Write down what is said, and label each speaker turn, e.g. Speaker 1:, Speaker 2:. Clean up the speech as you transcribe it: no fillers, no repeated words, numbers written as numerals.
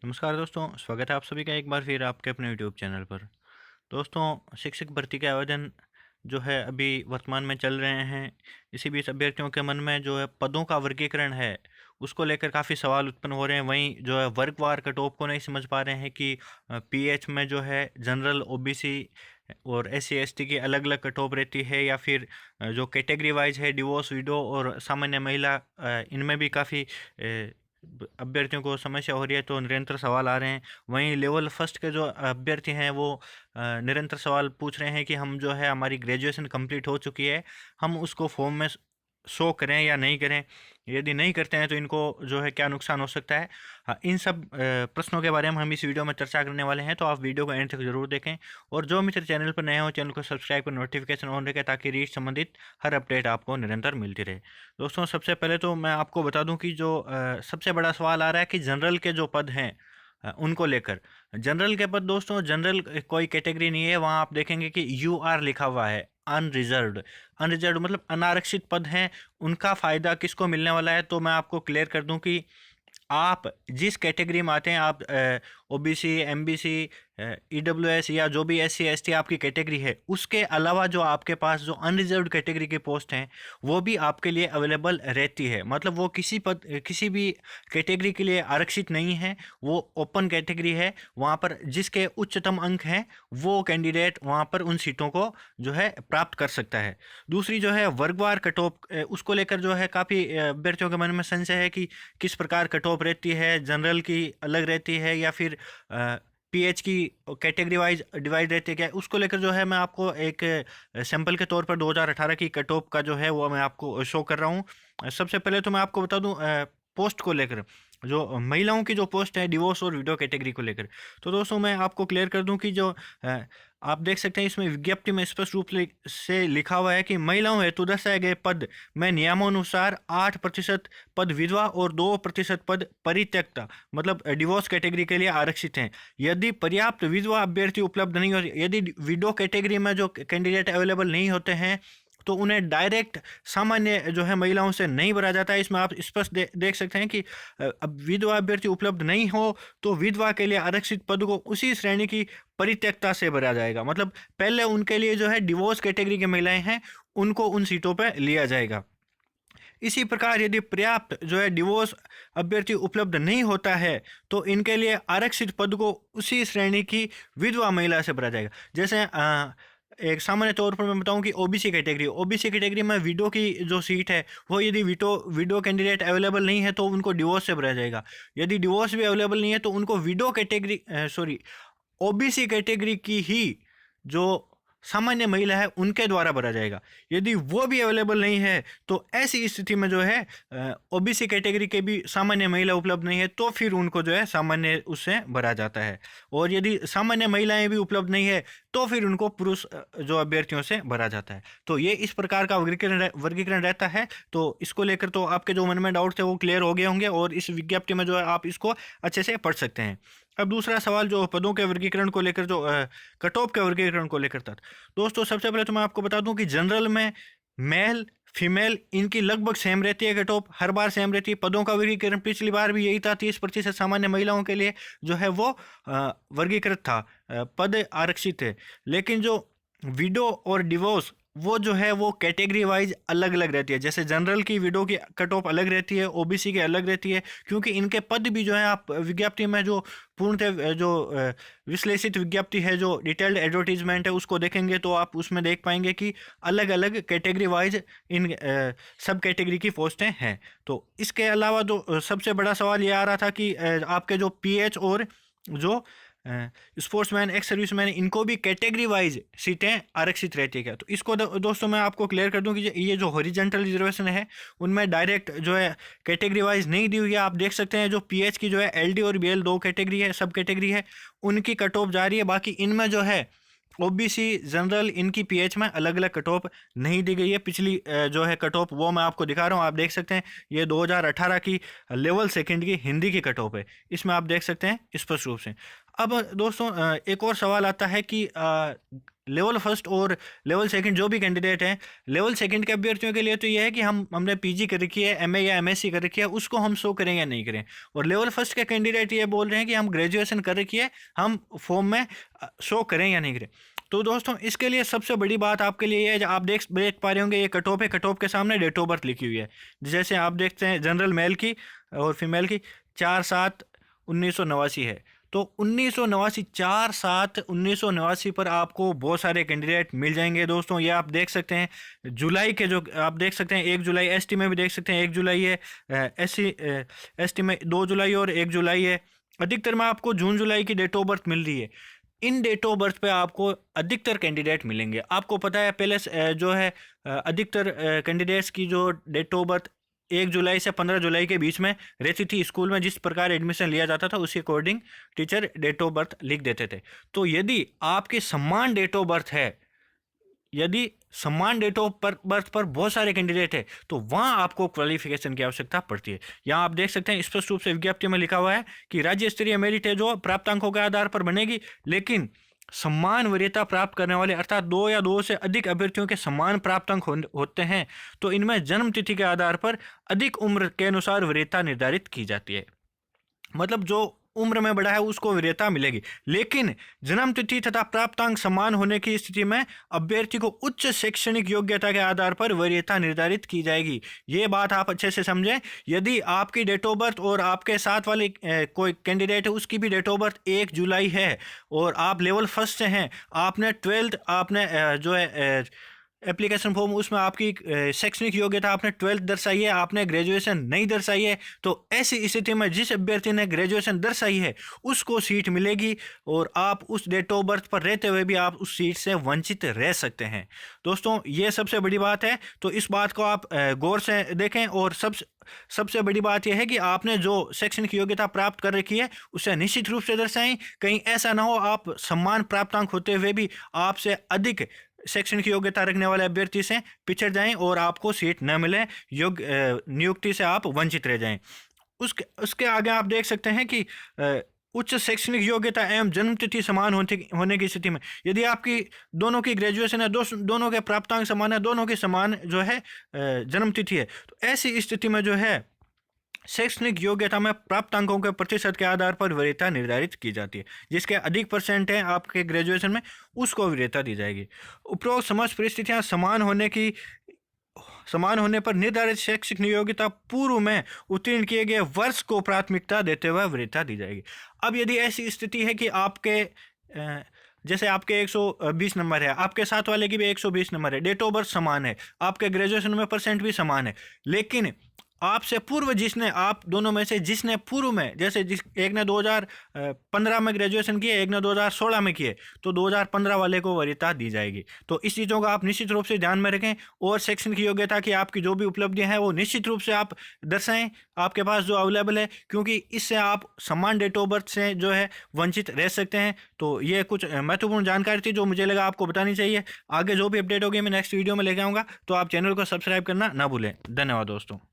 Speaker 1: नमस्कार दोस्तों, स्वागत है आप सभी का एक बार फिर आपके अपने यूट्यूब चैनल पर। दोस्तों, शिक्षक भर्ती के आवेदन जो है अभी वर्तमान में चल रहे हैं। इसी बीच अभ्यर्थियों के मन में जो है पदों का वर्गीकरण है, उसको लेकर काफ़ी सवाल उत्पन्न हो रहे हैं। वहीं जो है वर्गवार कट ऑफ को नहीं समझ पा रहे हैं कि पीएच में जो है जनरल, ओबीसी और एससी एसटी की अलग अलग कट ऑफ रहती है, या फिर जो कैटेगरी वाइज है डिवोर्स, विडो और सामान्य महिला, इनमें भी काफ़ी अभ्यर्थियों को समस्या हो रही है। तो निरंतर सवाल आ रहे हैं। वहीं लेवल फर्स्ट के जो अभ्यर्थी हैं वो निरंतर सवाल पूछ रहे हैं कि हम जो है हमारी ग्रेजुएशन कंप्लीट हो चुकी है, हम उसको फॉर्म में शो करें या नहीं करें। यदि नहीं करते हैं तो इनको जो है क्या नुकसान हो सकता है। हाँ, इन सब प्रश्नों के बारे में हम इस वीडियो में चर्चा करने वाले हैं, तो आप वीडियो को एंड तक जरूर देखें। और जो मित्र चैनल पर नए हो, चैनल को सब्सक्राइब कर नोटिफिकेशन ऑन रखें, ताकि रीच संबंधित हर अपडेट आपको निरंतर मिलती रहे। दोस्तों, सबसे पहले तो मैं आपको बता दूं कि जो सबसे बड़ा सवाल आ रहा है कि जनरल के जो पद हैं उनको लेकर। जनरल के पद, दोस्तों जनरल कोई कैटेगरी नहीं है। वहाँ आप देखेंगे कि UR लिखा हुआ है, अनरिजर्व्ड। अनरिजर्व्ड मतलब अनारक्षित पद हैं। उनका फ़ायदा किसको मिलने वाला है, तो मैं आपको क्लियर कर दूं कि आप जिस कैटेगरी में आते हैं, आप ओबीसी, एमबीसी, ईडब्ल्यूएस या जो भी एससी एसटी आपकी कैटेगरी है, उसके अलावा जो आपके पास जो अनरिजर्व्ड कैटेगरी के पोस्ट हैं, वो भी आपके लिए अवेलेबल रहती है। मतलब वो किसी भी कैटेगरी के लिए आरक्षित नहीं है, वो ओपन कैटेगरी है। वहाँ पर जिसके उच्चतम अंक हैं, वो कैंडिडेट वहाँ पर उन सीटों को जो है प्राप्त कर सकता है। दूसरी जो है वर्गवार कट ऑफ, उसको लेकर जो है काफ़ी अभ्यर्थियों के मन में संशय है कि किस प्रकार कट ऑफ रहती है, जनरल की अलग रहती है या फिर पीएच की कैटेगरी वाइज डिवाइड रहती है क्या। उसको लेकर जो है मैं आपको एक सैंपल के तौर पर 2018 की कट ऑफ का जो है वो मैं आपको शो कर रहा हूँ। सबसे पहले तो मैं आपको बता दूं पोस्ट को लेकर, जो महिलाओं की जो पोस्ट है डिवोर्स और विडो कैटेगरी को लेकर। तो दोस्तों, मैं आपको क्लियर कर दूं कि जो आप देख सकते हैं इसमें विज्ञप्ति में स्पष्ट रूप से लिखा हुआ है कि महिलाओं हेतु दर्शाए गए पद में नियमानुसार 8% पद विधवा और 2% पद परित्यक्ता, मतलब डिवोर्स कैटेगरी के लिए आरक्षित हैं। यदि पर्याप्त विधवा अभ्यर्थी उपलब्ध नहीं हो, यदि विडो कैटेगरी में जो कैंडिडेट अवेलेबल नहीं होते हैं, तो उन्हें डायरेक्ट सामान्य जो है महिलाओं से नहीं भरा जाता है। इसमें आप स्पष्ट देख सकते हैं कि अब विधवा अभ्यर्थी उपलब्ध नहीं हो तो विधवा के लिए आरक्षित पद को उसी श्रेणी की परित्यक्ता से भरा जाएगा। मतलब पहले उनके लिए जो है डिवोर्स कैटेगरी की महिलाएं हैं, उनको उन सीटों पर लिया जाएगा। इसी प्रकार यदि पर्याप्त जो है डिवोर्स अभ्यर्थी उपलब्ध नहीं होता है, तो इनके लिए आरक्षित पद को उसी श्रेणी की विधवा महिला से भरा जाएगा। जैसे एक सामान्य तौर पर मैं बताऊं कि ओबीसी कैटेगरी में विडो की जो सीट है, वो यदि विडो विडो कैंडिडेट अवेलेबल नहीं है तो उनको डिवोर्स से भरा जाएगा। यदि डिवोर्स भी अवेलेबल नहीं है तो उनको window category sorry OBC category की ही जो सामान्य महिला है उनके द्वारा भरा जाएगा। यदि वो भी अवेलेबल नहीं है तो ऐसी स्थिति में जो है ओबीसी कैटेगरी के भी सामान्य महिला उपलब्ध नहीं है, तो फिर उनको जो है सामान्य उससे भरा जाता है। और यदि सामान्य महिलाएं भी उपलब्ध नहीं है तो फिर उनको पुरुष जो अभ्यर्थियों से भरा जाता है। तो ये इस प्रकार का वर्गीकरण रहता है। तो इसको लेकर तो आपके जो मन में डाउट थे वो क्लियर हो गए होंगे, और इस विज्ञप्ति में जो है आप इसको अच्छे से पढ़ सकते हैं। अब दूसरा सवाल जो पदों के वर्गीकरण को लेकर, जो कट ऑफ के वर्गीकरण को लेकर था। दोस्तों, सबसे पहले तो मैं आपको बता दूं कि जनरल में मेल फीमेल इनकी लगभग सेम रहती है, cut of her bar same रहती है। पदों का वर्गीकरण पिछली बार भी यही था, 30% सामान्य महिलाओं के लिए जो है वो वर्गीकृत था, पद आरक्षित थे। लेकिन जो विडो और डिवोर्स, वो जो है वो कैटेगरी वाइज अलग अलग रहती है। जैसे जनरल की विडो की कट ऑफ अलग रहती है, ओबीसी की अलग रहती है, क्योंकि इनके पद भी जो है, आप विज्ञप्ति में जो पूर्णतः जो विश्लेषित विज्ञप्ति है, जो डिटेल्ड एडवर्टीजमेंट है, उसको देखेंगे तो आप उसमें देख पाएंगे कि अलग अलग कैटेगरी वाइज इन सब कैटेगरी की पोस्टें हैं। तो इसके अलावा जो सबसे बड़ा सवाल ये आ रहा था कि आपके जो पीएच और जो स्पोर्ट्समैन, एक्स सर्विसमैन, इनको भी कैटेगरी वाइज सीटें आरक्षित रहती है क्या। तो इसको दोस्तों मैं आपको क्लियर कर दूं कि ये जो हॉरिजेंटल रिजर्वेशन है, उनमें डायरेक्ट जो है कैटेगरी वाइज नहीं दी हुई है। आप देख सकते हैं जो पीएच की जो है एलडी और बीएल दो कैटेगरी है, सब कैटेगरी है, उनकी कट ऑफ जा रही है। बाकी इनमें जो है ओबीसी, जनरल, इनकी पीएच में अलग अलग कट ऑफ नहीं दी गई है। पिछली जो है कट ऑफ वो मैं आपको दिखा रहा हूँ, आप देख सकते हैं। ये 2018 की लेवल सेकंड की हिंदी की कट ऑफ है, इसमें आप देख सकते हैं स्पष्ट रूप से। अब दोस्तों एक और सवाल आता है कि लेवल फर्स्ट और लेवल सेकंड जो भी कैंडिडेट हैं, लेवल सेकंड के अभ्यर्थियों के लिए तो ये है कि हमने पीजी कर रखी है, एमए या एमएससी कर रखी है, उसको हम शो करें या नहीं करें। और लेवल फर्स्ट के कैंडिडेट ये बोल रहे हैं कि हम ग्रेजुएशन कर रखी है, हम फॉर्म में शो करें या नहीं करें। तो दोस्तों इसके लिए सबसे बड़ी बात आपके लिए ये है, आप देख पा रहे होंगे ये कट ऑफ है, कट ऑफ के सामने डेट ऑफ बर्थ लिखी हुई है। जैसे आप देखते हैं जनरल मेल की और फीमेल की 4/7/1989 है। तो 1989, 4/7/1989 पर आपको बहुत सारे कैंडिडेट मिल जाएंगे दोस्तों। ये आप देख सकते हैं जुलाई के, जो आप देख सकते हैं 1 जुलाई, एसटी में भी देख सकते हैं 1 जुलाई है, एसटी में 2 जुलाई और 1 जुलाई है। अधिकतर में आपको जून जुलाई की डेट ऑफ बर्थ मिल रही है। इन डेट ऑफ बर्थ पे आपको अधिकतर कैंडिडेट मिलेंगे। आपको पता है पहले जो है अधिकतर कैंडिडेट्स की जो डेट ऑफ बर्थ 1 जुलाई से 15 जुलाई के बीच में रहती थी। स्कूल में जिस प्रकार एडमिशन लिया जाता था उसी according teacher date of birth लिख देते थे। तो यदि आपकी समान डेट ऑफ बर्थ है, यदि समान डेट ऑफ बर्थ पर बहुत सारे कैंडिडेट है, तो वहां आपको क्वालिफिकेशन की आवश्यकता पड़ती है। यहाँ आप देख सकते हैं स्पष्ट रूप से विज्ञप्ति में लिखा हुआ है कि राज्य स्तरीय मेरिट है जो प्राप्तांकों के आधार पर बनेगी, लेकिन समान वरीयता प्राप्त करने वाले अर्थात 2 या 2 से अधिक अभ्यर्थियों के समान प्राप्तांक होते हैं, तो इनमें जन्म तिथि के आधार पर अधिक उम्र के अनुसार वरीयता निर्धारित की जाती है। मतलब जो उम्र में बड़ा है उसको वरीयता मिलेगी, लेकिन जन्म तिथि तथा प्राप्तांक समान होने की स्थिति में अभ्यर्थी को उच्च शैक्षणिक योग्यता के आधार पर वरीयता निर्धारित की जाएगी। ये बात आप अच्छे से समझें। यदि आपकी डेट ऑफ बर्थ और आपके साथ वाले कोई कैंडिडेट है उसकी भी डेट ऑफ बर्थ 1 जुलाई है और आप लेवल फर्स्ट से हैं, आपने 12th आपने जो है एप्लीकेशन फॉर्म उसमें आपकी शैक्षणिक योग्यता आपने 12th दर्शाई है, आपने ग्रेजुएशन नहीं दर्शाई है, तो ऐसी स्थिति में जिस अभ्यर्थी ने ग्रेजुएशन दर्शाई है उसको सीट मिलेगी और आप उस डेट ऑफ बर्थ पर रहते हुए भी आप उस सीट से वंचित रह सकते हैं। दोस्तों ये सबसे बड़ी बात है, तो इस बात को आप गौर से देखें। और सबसे बड़ी बात यह है कि आपने जो शैक्षणिक योग्यता प्राप्त कर रखी है उसे निश्चित रूप से दर्शाएं। कहीं ऐसा ना हो आप समान प्राप्तांक होते हुए भी आपसे अधिक शैक्षणिक योग्यता रखने वाले अभ्यर्थी से पिछड़ जाएं और आपको सीट न मिले, नियुक्ति से आप वंचित रह जाएं। उसके आगे आप देख सकते हैं कि उच्च शैक्षणिक योग्यता एवं जन्म तिथि समान होने की स्थिति में, यदि आपकी दोनों की ग्रेजुएशन है, दोनों के प्राप्तांक समान है, दोनों की समान जो है जन्म तिथि है, तो ऐसी स्थिति में जो है शैक्षणिक योग्यता में प्राप्तांकों के प्रतिशत के आधार पर वरीयता निर्धारित की जाती है। जिसके अधिक परसेंट हैं आपके ग्रेजुएशन में उसको वरीयता दी जाएगी। उपरोक्त समस्त परिस्थितियां समान होने पर निर्धारित शैक्षिक योग्यता पूर्व में उत्तीर्ण किए गए वर्ष को प्राथमिकता देते हुए वरीयता दी जाएगी। अब यदि ऐसी स्थिति है कि आपके जैसे आपके 120 नंबर है, आपके साथ वाले की भी 120 नंबर है, डेट ऑफ बर्थ समान है, आपके ग्रेजुएशन में परसेंट भी समान है, लेकिन आपसे पूर्व जिसने, आप दोनों में से जिसने पूर्व में, जैसे एक ने 2015 में ग्रेजुएशन किए, एक ने 2016 में किए, तो 2015 वाले को वरीयता दी जाएगी। तो इस चीज़ों का आप निश्चित रूप से ध्यान में रखें और शैक्षणिक योग्यता की आपकी जो भी उपलब्धियां हैं वो निश्चित रूप से आप दर्शाएं आपके पास जो अवेलेबल है, क्योंकि इससे आप समान डेट ऑफ बर्थ से जो है वंचित रह सकते हैं। तो ये कुछ महत्वपूर्ण जानकारी थी जो मुझे लगा आपको बतानी चाहिए। आगे जो भी अपडेट होगी मैं नेक्स्ट वीडियो में लेके आऊँगा, तो आप चैनल को सब्सक्राइब करना ना भूलें। धन्यवाद दोस्तों।